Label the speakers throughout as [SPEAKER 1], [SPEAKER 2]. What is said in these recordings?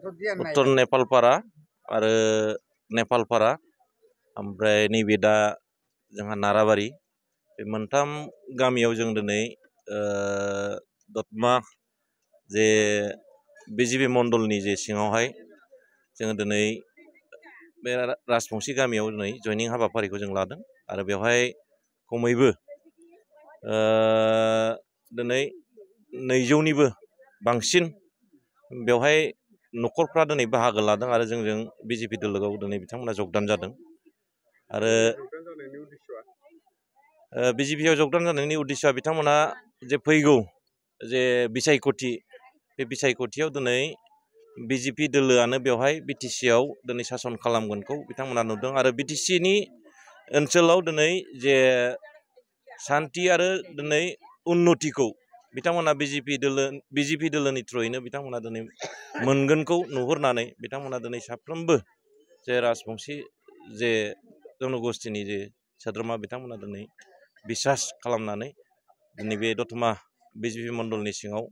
[SPEAKER 1] उत्तर नेपालपारा आरो नेपालपारा ओमफ्राय नैबे दा जोंहा नाराबारि बे मोनथाम गामियाव जों दिनै दतमा जे बिजिपि मण्डलनि जे सिङावहाय जोङो दिनै बे राजबंसि गामियाव दिनै जयनिं हाबाफारिखौ जों लादों आरो बेवहाय खमैबो दिनै 200निबो बांसिन बेवहाय न'खरफ्रा दिनै बाहागो लादों आरो जोंजों बिजेपि दलोआव दिनै बिथांमोना जगदान जादों आरो बिजेपिआव जगदान जानायनि उद्देश्यआ बिथांमोना जे फैगौ जे बिसायख'थि बे बिसायख'थियाव दिनै बिजेपि दोलोआनो बेवहाय बिटिसिआव दिनै सासन खालामगोनखौ बिथांमोना नुदों आरो बिटिसिनि ओनसोलाव दिनै जे शान्ति आरो दिनै उन्नतिखौ बिथांमोना बिजेपि दोलोनि थ्रुयैनो बिथांमोना दिनै मोनगोनखौ नुहुरनानै बिथांमोना दिनै साफ्रोमबो जे राजबंसि जे जनगोष्ठीनि जे सोद्रोमा बिथांमोना दिनै बिसास खालामनानै दिनै बे दतमा बिजेपि मण्डलनि सिङाव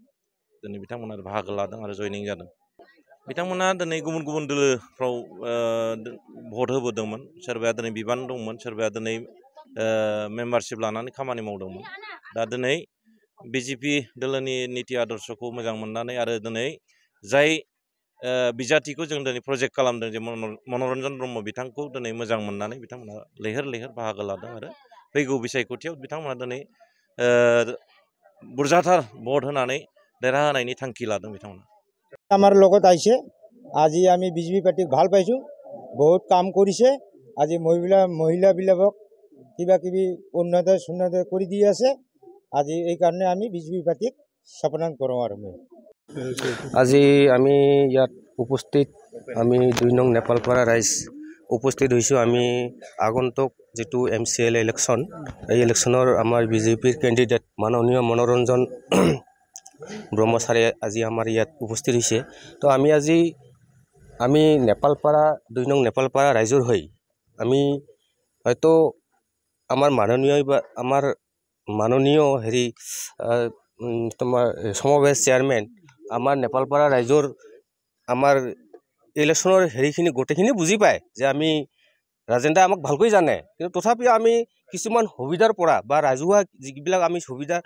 [SPEAKER 1] दिनै बिथांमोना बाहागो लादों आरो जयनिं जादों। बिथांमोना दिनै गुबुन गुबुन दोलोफ्राव भट होबोदोंमोन, सोरबाया दिनै बिबान दंमोन, सोरबाया दिनै मेम्बारशिप लानानै खामानि मावदोंमोन। दा दिनै बिजेपि दोलोनि निति आदर्शखौ मोजां मोननानै आरो दिनै जाय बिजाथिखौ जों दिनै प्रजेक्ट खालामदों जे मनरन्जन ब्रह्म बिथांखौ दिनै मोजां मोननानै बिथांमोना लैहोर लैहोर बाहागो लादों आरो फैगौ बिसायख'थियाव बिथांमोना दिनै बुरजाथार भट होनानै देरहाहोनायनि थांखि लादों बिथांमोना।
[SPEAKER 2] আমাৰ লগত আহিছে আজি আমি বিজেপি পাৰ্টিক ভাল পাইছোঁ, বহুত কাম কৰিছে। আজি মহিলাবিলাকক কিবা কিবি উন্নতি কৰি দি আছে। আজি এই কাৰণে আমি বিজেপি পাৰ্টিক সাপোৰ্ট কৰোঁ আৰু
[SPEAKER 3] আজি আমি ইয়াত উপস্থিত আমি 2 নং নেপালপাৰা ৰাইজ উপস্থিত হৈছোঁ। আমি আগন্তুক যেটো MCL ইলেকশ্যন, এই ইলেকশ্যনৰ আমাৰ বিজেপিৰ কেণ্ডিডেট মাননীয় মনোৰঞ্জন ব্ৰহ্মচাৰী আজি আমাৰ ইয়াত উপস্থিত হৈছে। তো আমি নেপালপাৰা 2 নং নেপালপাৰা ৰাইজৰ হৈ আমি হয়তো আমাৰ মাননীয় তোমাৰ সমাবেশ চেয়াৰমেন আমাৰ নেপালপাৰা ৰাইজৰ আমাৰ ইলেকশ্যনৰ হেৰিখিনি গোটেইখিনি বুজি পায় যে আমি ৰাজেন্দ্ৰ আমাক ভালকৈ জানে, কিন্তু তথাপিও আমি কিছুমান সুবিধাৰ পৰা বা ৰাজহুৱা যিবিলাক আমি সুবিধা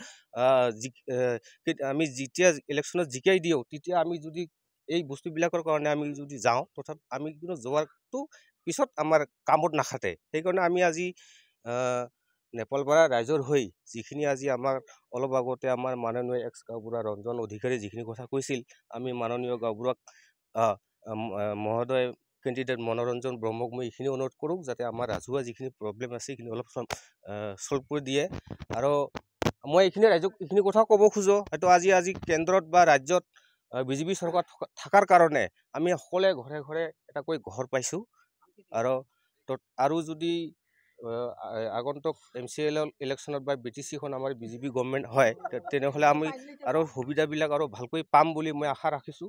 [SPEAKER 3] আমি যেতিয়া ইলেকশ্যনত জিকাই দিওঁ তেতিয়া আমি যদি এই বস্তুবিলাকৰ কাৰণে আমি যদি যাওঁ তথাপি আমি কিন্তু যোৱাটো পিছত আমাৰ কামত নাখাটে। সেইকাৰণে আমি আজি নেপালপাৰা ৰাইজৰ হৈ যিখিনি আজি আমাৰ অলপ আগতে আমাৰ মাননীয় এক্স গাঁওবুঢ়া ৰঞ্জন অধিকাৰী যিখিনি কথা কৈছিল, আমি মাননীয় গাঁওবুঢ়াক মহোদয় কেণ্ডিডেট মনোৰঞ্জন ব্ৰহ্মক মই এইখিনি অনুৰোধ কৰোঁ যাতে আমাৰ ৰাজহুৱা যিখিনি প্ৰব্লেম আছে সেইখিনি অলপ চল্ভ কৰি দিয়ে। আৰু মই ৰাইজক এইখিনি কথা ক'ব খোজোঁ, হয়তো আজি কেন্দ্ৰত বা ৰাজ্যত বিজেপি চৰকাৰ থকাৰ কাৰণে আমি সকলোৱে ঘৰে ঘৰে এটাকৈ ঘৰ পাইছোঁ। আৰু যদি আগন্তুক MCL ইলেকশ্যনত বা BTCখন আমাৰ বিজেপি গভৰ্ণমেণ্ট হয় তেনেহ'লে আমি আৰু সুবিধাবিলাক আৰু ভালকৈ পাম বুলি মই আশা ৰাখিছোঁ।